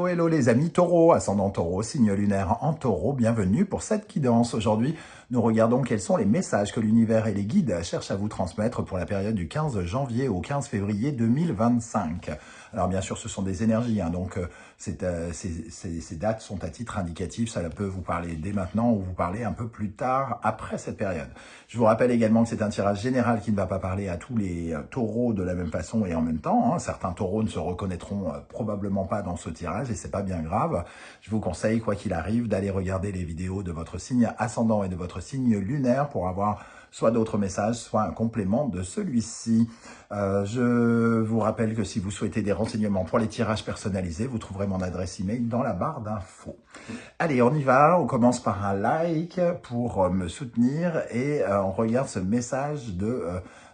Hello, hello les amis taureaux, ascendant taureau, signe lunaire en taureau, bienvenue pour cette guidance. Aujourd'hui, nous regardons quels sont les messages que l'univers et les guides cherchent à vous transmettre pour la période du 15 janvier au 15 février 2025. Alors bien sûr, ce sont des énergies, donc ces dates sont à titre indicatif, ça peut vous parler dès maintenant ou vous parler un peu plus tard après cette période. Je vous rappelle également que c'est un tirage général qui ne va pas parler à tous les taureaux de la même façon et en même temps. Certains taureaux ne se reconnaîtront probablement pas dans ce tirage et c'est pas bien grave. Je vous conseille, quoi qu'il arrive, d'aller regarder les vidéos de votre signe ascendant et de votre signe lunaire pour avoir soit d'autres messages, soit un complément de celui-ci. Je vous rappelle que si vous souhaitez des renseignements pour les tirages personnalisés, vous trouverez mon adresse email dans la barre d'infos. Allez, on y va. On commence par un like pour me soutenir et on regarde ce message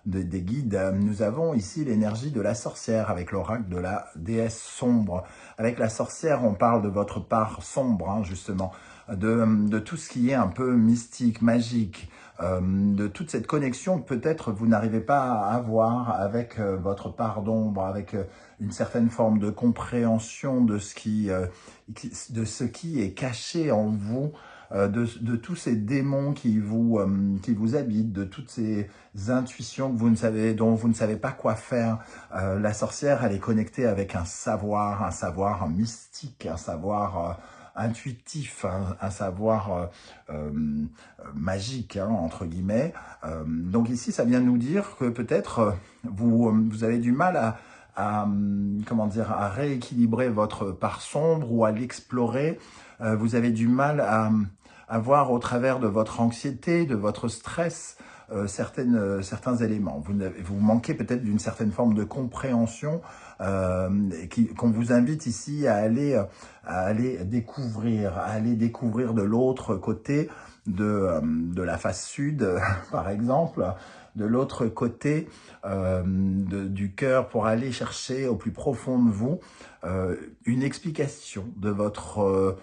des guides. Nous avons ici l'énergie de la sorcière avec l'oracle de la déesse sombre. Avec la sorcière, on parle de votre part sombre, justement, de tout ce qui est un peu mystique, magique, de toute cette connexion que peut-être vous n'arrivez pas à avoir avec votre part d'ombre, avec une certaine forme de compréhension de ce qui est caché en vous, de tous ces démons qui vous habitent, de toutes ces intuitions que dont vous ne savez pas quoi faire. La sorcière, elle est connectée avec un savoir mystique, un savoir intuitif, un savoir magique, entre guillemets. Donc ici, ça vient nous dire que peut-être vous avez du mal à rééquilibrer votre part sombre ou à l'explorer. Vous avez du mal à voir au travers de votre anxiété, de votre stress, certains éléments. Vous manquez peut-être d'une certaine forme de compréhension qu'on vous invite ici à aller découvrir de l'autre côté de la face sud, par exemple, de l'autre côté du cœur, pour aller chercher au plus profond de vous une explication de votre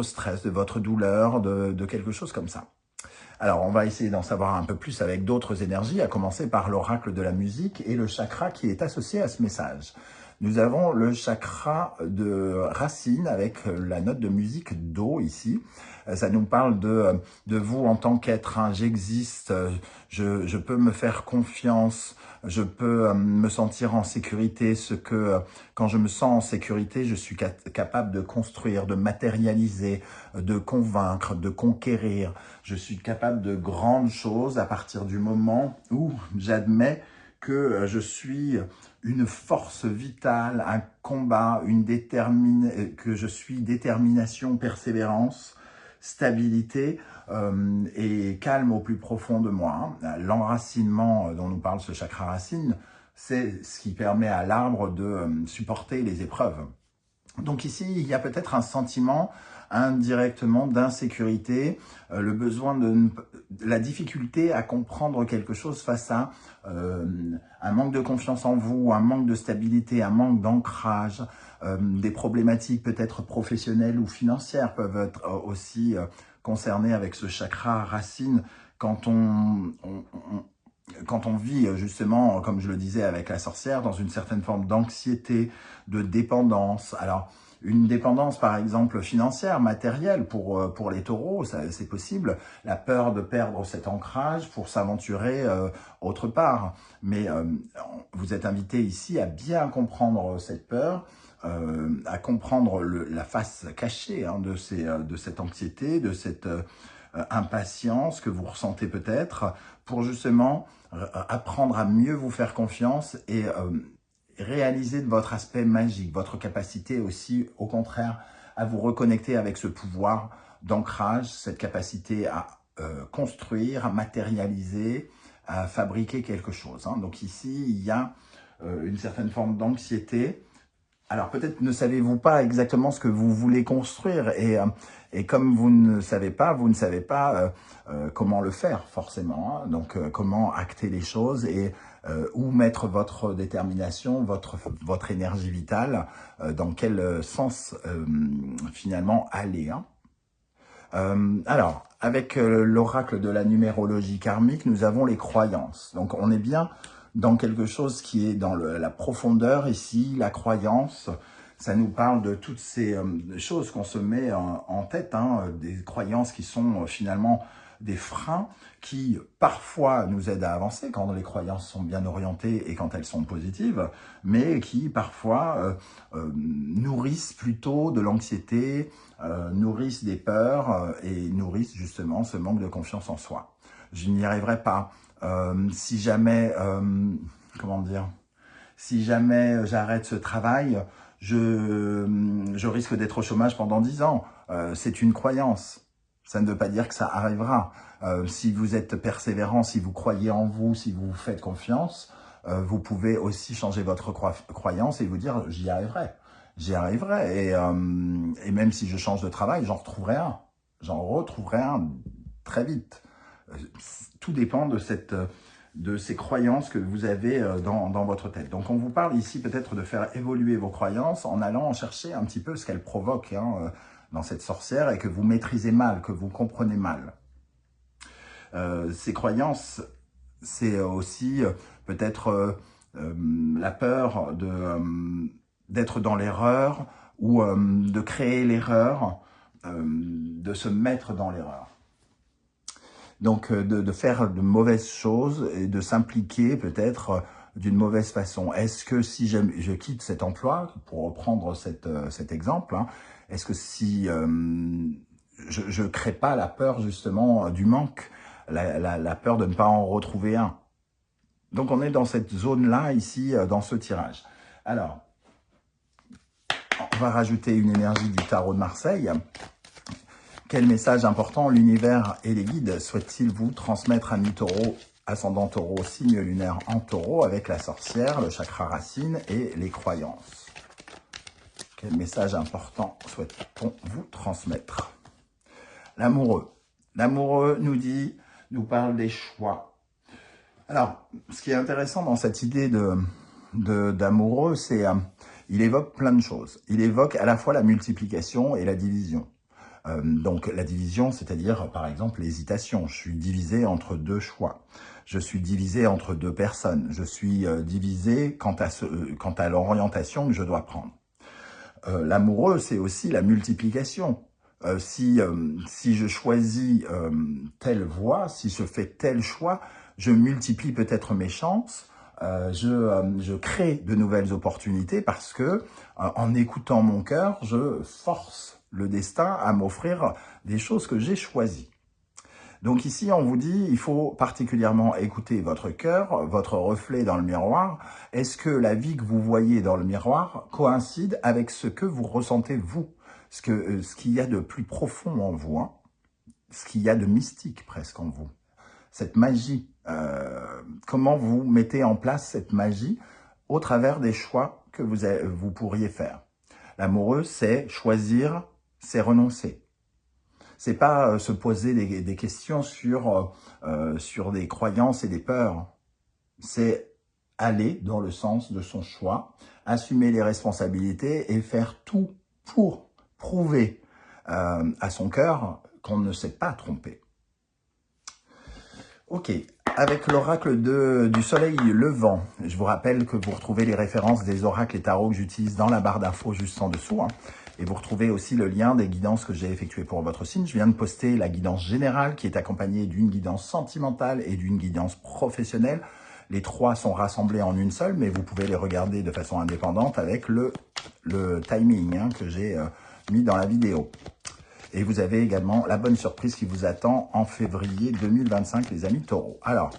stress, de votre douleur, de quelque chose comme ça. Alors, on va essayer d'en savoir un peu plus avec d'autres énergies, à commencer par l'oracle de la musique et le chakra qui est associé à ce message. Nous avons le chakra de racine avec la note de musique Do ici. Ça nous parle de vous en tant qu'être. J'existe, je peux me faire confiance, je peux me sentir en sécurité. Quand je me sens en sécurité, je suis capable de construire, de matérialiser, de convaincre, de conquérir. Je suis capable de grandes choses à partir du moment où j'admets que je suis une force vitale, un combat, que je suis détermination, persévérance, stabilité et calme au plus profond de moi. L'enracinement dont nous parle ce chakra racine, c'est ce qui permet à l'arbre de supporter les épreuves. Donc ici, il y a peut-être un sentiment indirectement d'insécurité, le besoin la difficulté à comprendre quelque chose face à un manque de confiance en vous, un manque de stabilité, un manque d'ancrage, des problématiques peut-être professionnelles ou financières peuvent être aussi concernées avec ce chakra racine quand on vit justement, comme je le disais avec la sorcière, dans une certaine forme d'anxiété, de dépendance. Alors, une dépendance, par exemple, financière, matérielle, pour les taureaux, c'est possible. La peur de perdre cet ancrage pour s'aventurer autre part. Mais vous êtes invité ici à bien comprendre cette peur, à comprendre la face cachée de cette anxiété, de cette impatience que vous ressentez peut-être, pour justement apprendre à mieux vous faire confiance et réaliser de votre aspect magique, votre capacité aussi, au contraire, à vous reconnecter avec ce pouvoir d'ancrage, cette capacité à construire, à matérialiser, à fabriquer quelque chose. Donc ici, il y a une certaine forme d'anxiété. Alors peut-être ne savez-vous pas exactement ce que vous voulez construire et comme vous ne savez pas comment le faire forcément. Donc comment acter les choses et où mettre votre détermination, votre énergie vitale, dans quel sens finalement aller. Alors, avec l'oracle de la numérologie karmique, nous avons les croyances. Donc on est bien dans quelque chose qui est dans la profondeur ici, la croyance. ça nous parle de toutes ces choses qu'on se met en tête, hein, des croyances qui sont finalement des freins qui parfois nous aident à avancer quand les croyances sont bien orientées et quand elles sont positives, mais qui parfois nourrissent plutôt de l'anxiété, nourrissent des peurs et nourrissent justement ce manque de confiance en soi. Je n'y arriverai pas. Si jamais, comment dire, si jamais j'arrête ce travail, je risque d'être au chômage pendant 10 ans. C'est une croyance. Ça ne veut pas dire que ça arrivera. Si vous êtes persévérant, si vous croyez en vous, si vous vous faites confiance, vous pouvez aussi changer votre croyance et vous dire « j'y arriverai ». J'y arriverai. Et même si je change de travail, j'en retrouverai un. J'en retrouverai un très vite. Tout dépend de ces croyances que vous avez dans votre tête. Donc, on vous parle ici peut-être de faire évoluer vos croyances en allant chercher un petit peu ce qu'elles provoquent dans cette sorcière et que vous maîtrisez mal, que vous comprenez mal. Ces croyances, c'est aussi peut-être la peur d'être dans l'erreur ou de créer l'erreur, de se mettre dans l'erreur. Donc, de faire de mauvaises choses et de s'impliquer peut-être d'une mauvaise façon. Est-ce que si je quitte cet emploi, pour reprendre cet exemple, hein, est-ce que si je ne crée pas la peur justement du manque, la peur de ne pas en retrouver un? Donc, on est dans cette zone-là ici, dans ce tirage. Alors, on va rajouter une énergie du tarot de Marseille. Quel message important l'univers et les guides souhaitent-ils vous transmettre, amis taureau, ascendant taureau, signe lunaire en taureau, avec la sorcière, le chakra racine et les croyances? Quel message important souhaite-t-on vous transmettre? L'amoureux. L'amoureux nous parle des choix. Alors, ce qui est intéressant dans cette idée d'amoureux, c'est il évoque plein de choses. Il évoque à la fois la multiplication et la division. Donc la division, c'est-à-dire par exemple l'hésitation. Je suis divisé entre deux choix. Je suis divisé entre deux personnes. Je suis divisé quant à l'orientation que je dois prendre. L'amoureux, c'est aussi la multiplication. Si je choisis telle voie, si je fais tel choix, je multiplie peut-être mes chances. Je crée de nouvelles opportunités parce que en écoutant mon cœur, je force le destin à m'offrir des choses que j'ai choisies. Donc ici, on vous dit, il faut particulièrement écouter votre cœur, votre reflet dans le miroir. Est-ce que la vie que vous voyez dans le miroir coïncide avec ce que vous ressentez vous, ce qu'il y a de plus profond en vous, hein, ce qu'il y a de mystique presque en vous, cette magie. Comment vous mettez en place cette magie au travers des choix que vous pourriez faire. L'amoureux, c'est choisir, c'est renoncer. C'est pas se poser des questions sur des croyances et des peurs. C'est aller dans le sens de son choix, assumer les responsabilités et faire tout pour prouver à son cœur qu'on ne s'est pas trompé. Ok, avec l'oracle du soleil levant, je vous rappelle que vous retrouvez les références des oracles et tarots que j'utilise dans la barre d'infos juste en dessous. Hein. Et vous retrouvez aussi le lien des guidances que j'ai effectuées pour votre signe. Je viens de poster la guidance générale qui est accompagnée d'une guidance sentimentale et d'une guidance professionnelle. Les trois sont rassemblés en une seule, mais vous pouvez les regarder de façon indépendante avec le timing hein, que j'ai mis dans la vidéo. Et vous avez également la bonne surprise qui vous attend en février 2025, les amis taureaux. Alors,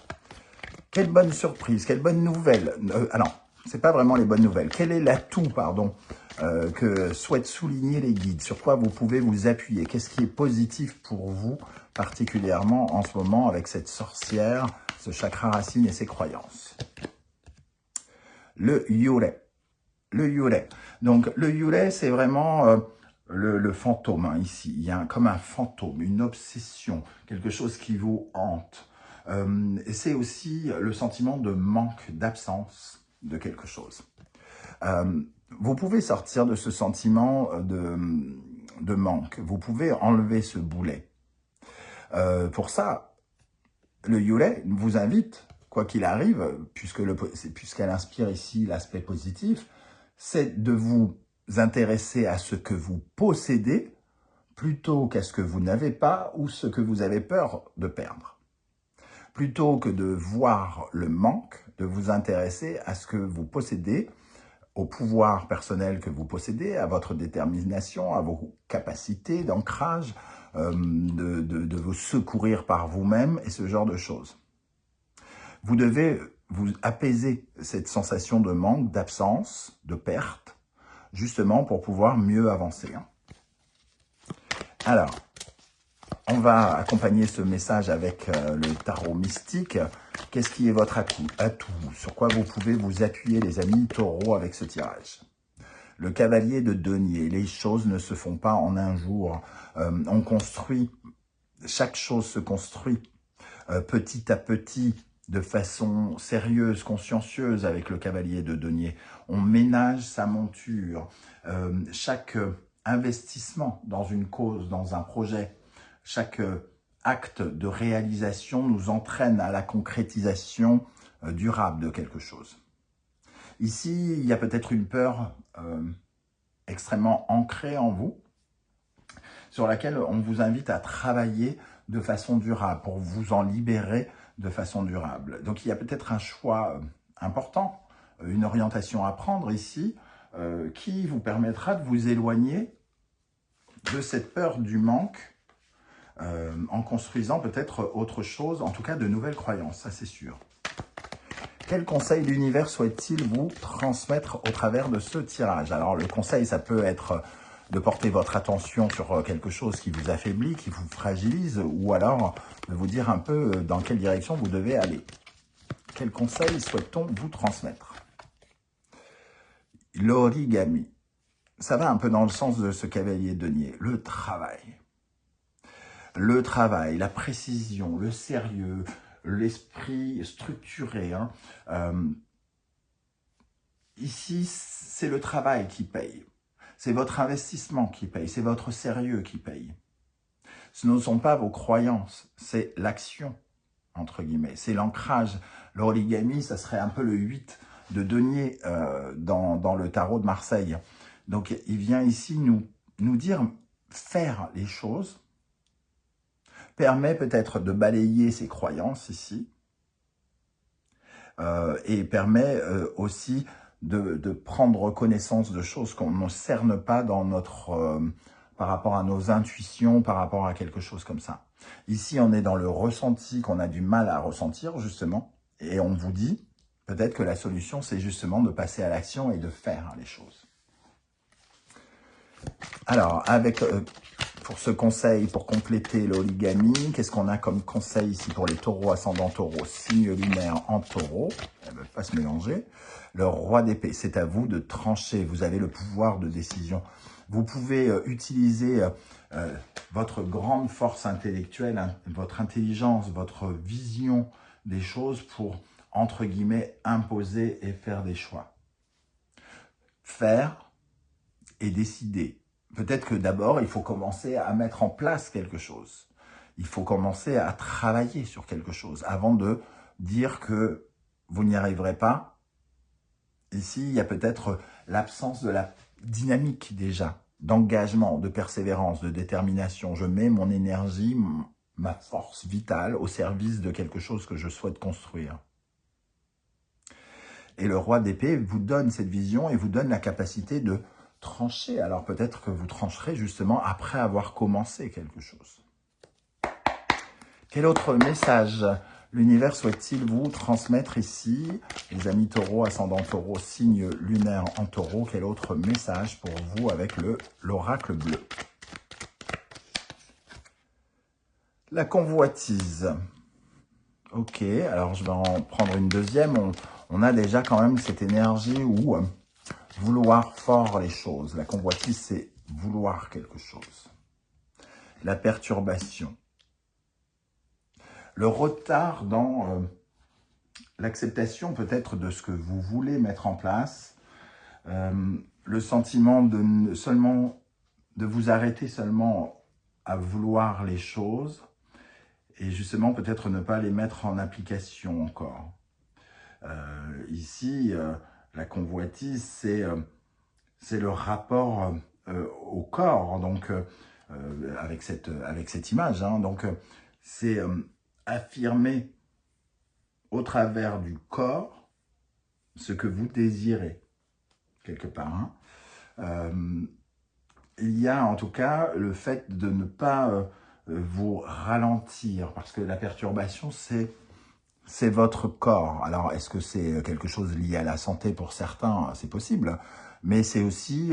quelle bonne surprise, quelle bonne nouvelle. Alors, c'est pas vraiment les bonnes nouvelles. Quel est l'atout, pardon, que souhaitent souligner les guides? Sur quoi vous pouvez vous appuyer? Qu'est-ce qui est positif pour vous, particulièrement en ce moment, avec cette sorcière, ce chakra racine et ses croyances? Le Yurei. Le Yurei. Donc, le Yurei, c'est vraiment... le fantôme, hein, ici, il y a comme un fantôme, une obsession, quelque chose qui vous hante. Et c'est aussi le sentiment de manque, d'absence de quelque chose. Vous pouvez sortir de ce sentiment de manque, vous pouvez enlever ce boulet. Pour ça, le Yurei vous invite, quoi qu'il arrive, puisqu'elle inspire ici l'aspect positif, c'est de vous intéresser à ce que vous possédez plutôt qu'à ce que vous n'avez pas ou ce que vous avez peur de perdre. Plutôt que de voir le manque, de vous intéresser à ce que vous possédez, au pouvoir personnel que vous possédez, à votre détermination, à vos capacités d'ancrage, de vous secourir par vous-même et ce genre de choses. Vous devez vous apaiser cette sensation de manque, d'absence, de perte, justement pour pouvoir mieux avancer. Alors, on va accompagner ce message avec le tarot mystique. Qu'est-ce qui est votre atout? Sur quoi vous pouvez vous appuyer, les amis taureaux, avec ce tirage? Le cavalier de denier. Les choses ne se font pas en un jour. On construit, chaque chose se construit petit à petit, de façon sérieuse, consciencieuse avec le cavalier de denier. On ménage sa monture. Chaque investissement dans une cause, dans un projet, chaque acte de réalisation nous entraîne à la concrétisation durable de quelque chose. Ici, il y a peut-être une peur extrêmement ancrée en vous, sur laquelle on vous invite à travailler de façon durable, pour vous en libérer de façon durable. Donc il y a peut-être un choix important, une orientation à prendre ici, qui vous permettra de vous éloigner de cette peur du manque, en construisant peut-être autre chose, en tout cas de nouvelles croyances, ça c'est sûr. Quel conseil l'univers souhaite-t-il vous transmettre au travers de ce tirage? Alors le conseil, ça peut être de porter votre attention sur quelque chose qui vous affaiblit, qui vous fragilise, ou alors de vous dire un peu dans quelle direction vous devez aller. Quel conseil souhaite-t-on vous transmettre? L'origami. Ça va un peu dans le sens de ce cavalier denier. Le travail. Le travail, la précision, le sérieux, l'esprit structuré. Ici, c'est le travail qui paye. C'est votre investissement qui paye. C'est votre sérieux qui paye. Ce ne sont pas vos croyances, c'est l'action, entre guillemets. C'est l'ancrage. L'origami, ça serait un peu le 8 de denier dans le tarot de Marseille. Donc, il vient ici nous dire faire les choses, permet peut-être de balayer ses croyances ici, et permet aussi de prendre connaissance de choses qu'on ne cerne pas dans notre, par rapport à nos intuitions, par rapport à quelque chose comme ça. Ici, on est dans le ressenti qu'on a du mal à ressentir, justement, et on vous dit peut-être que la solution, c'est justement de passer à l'action et de faire les choses. Alors, pour ce conseil, pour compléter l'origami, qu'est-ce qu'on a comme conseil ici pour les taureaux, ascendant taureau, signe lunaire en taureau? Elle ne veut pas se mélanger. Le roi d'épée, c'est à vous de trancher. Vous avez le pouvoir de décision. Vous pouvez utiliser votre grande force intellectuelle, votre intelligence, votre vision des choses pour, entre guillemets, imposer et faire des choix. Faire et décider. Peut-être que d'abord, il faut commencer à mettre en place quelque chose. Il faut commencer à travailler sur quelque chose avant de dire que vous n'y arriverez pas. Ici, il y a peut-être l'absence de la dynamique déjà, d'engagement, de persévérance, de détermination. Je mets mon énergie, ma force vitale au service de quelque chose que je souhaite construire. Et le roi d'épée vous donne cette vision et vous donne la capacité de trancher. Alors peut-être que vous trancherez justement après avoir commencé quelque chose. Quel autre message l'univers souhaite-t-il vous transmettre ici? Les amis taureaux, ascendant taureau, signe lunaire en taureau. Quel autre message pour vous avec l'oracle bleu? La convoitise. Ok, alors je vais en prendre une deuxième. On a déjà quand même cette énergie où vouloir fort les choses. La convoitise, c'est vouloir quelque chose. La perturbation. Le retard dans l'acceptation peut-être de ce que vous voulez mettre en place. Le sentiment de vous arrêter seulement à vouloir les choses. Et justement, peut-être ne pas les mettre en application encore. Ici, la convoitise, c'est le rapport au corps, donc avec cette image. Hein, donc, c'est affirmer au travers du corps ce que vous désirez, quelque part. Hein. Il y a en tout cas le fait de ne pas vous ralentir, parce que la perturbation, c'est votre corps. Alors, est-ce que c'est quelque chose lié à la santé pour certains? C'est possible, mais c'est aussi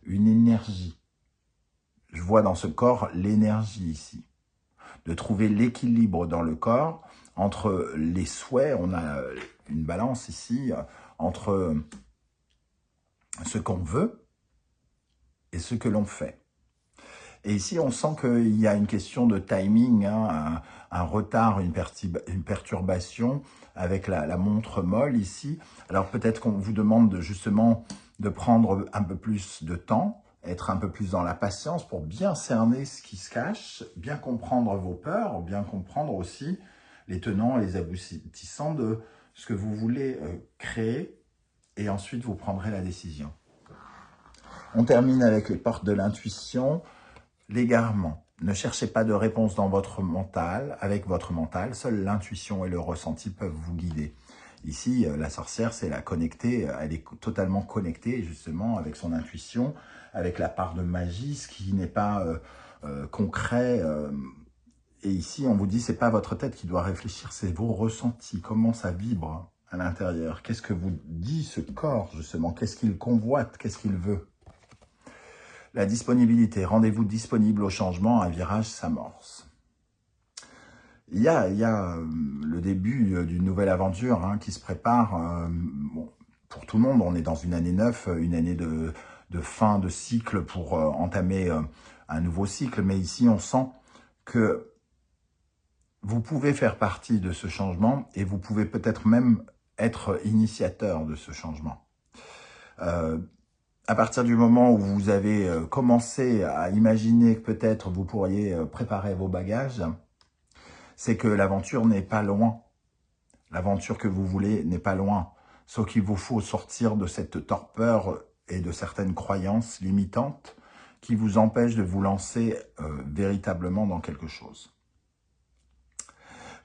une énergie. Je vois dans ce corps l'énergie ici. De trouver l'équilibre dans le corps entre les souhaits, on a une balance ici, entre ce qu'on veut et ce que l'on fait. Et ici, on sent qu'il y a une question de timing, hein, un retard, une perturbation avec la montre molle ici. Alors peut-être qu'on vous demande justement de prendre un peu plus de temps, être un peu plus dans la patience pour bien cerner ce qui se cache, bien comprendre vos peurs, bien comprendre aussi les tenants et les aboutissants de ce que vous voulez créer, et ensuite vous prendrez la décision. On termine avec les portes de l'intuition. L'égarement. Ne cherchez pas de réponse dans votre mental, avec votre mental. Seule l'intuition et le ressenti peuvent vous guider. Ici, la sorcière, c'est la connectée. Elle est totalement connectée, justement, avec son intuition, avec la part de magie, ce qui n'est pas concret. Et ici, on vous dit, c'est pas votre tête qui doit réfléchir, c'est vos ressentis. Comment ça vibre à l'intérieur? Qu'est-ce que vous dit ce corps, justement? Qu'est-ce qu'il convoite? Qu'est-ce qu'il veut? La disponibilité, rendez-vous disponible au changement, un virage s'amorce. Il y a le début d'une nouvelle aventure hein, qui se prépare. Bon, pour tout le monde, on est dans une année 9, une année de fin de cycle pour entamer un nouveau cycle. Mais ici, on sent que vous pouvez faire partie de ce changement et vous pouvez peut-être même être initiateur de ce changement. À partir du moment où vous avez commencé à imaginer que peut-être vous pourriez préparer vos bagages, c'est que l'aventure n'est pas loin. L'aventure que vous voulez n'est pas loin. Sauf qu'il vous faut sortir de cette torpeur et de certaines croyances limitantes qui vous empêchent de vous lancer véritablement dans quelque chose.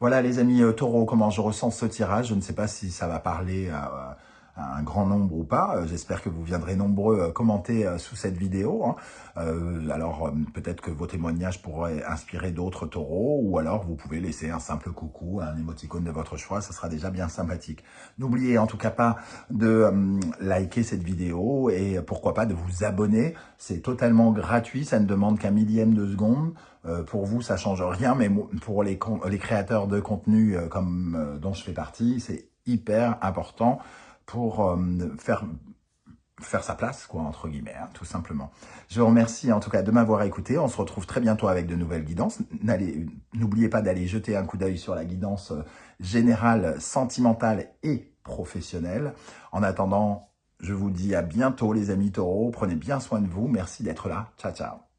Voilà les amis taureaux, comment je ressens ce tirage. Je ne sais pas si ça va parler à un grand nombre ou pas. J'espère que vous viendrez nombreux commenter sous cette vidéo. Hein. Alors peut-être que vos témoignages pourraient inspirer d'autres taureaux, ou alors vous pouvez laisser un simple coucou, un émoticône de votre choix, ça sera déjà bien sympathique. N'oubliez en tout cas pas de liker cette vidéo et pourquoi pas de vous abonner. C'est totalement gratuit, ça ne demande qu'un millième de seconde. Pour vous, ça change rien, mais pour les créateurs de contenu dont je fais partie, c'est hyper important pour faire sa place, quoi, entre guillemets, hein, tout simplement. Je vous remercie en tout cas de m'avoir écouté. On se retrouve très bientôt avec de nouvelles guidances. N'oubliez pas d'aller jeter un coup d'œil sur la guidance générale, sentimentale et professionnelle. En attendant, je vous dis à bientôt les amis taureaux. Prenez bien soin de vous. Merci d'être là. Ciao, ciao.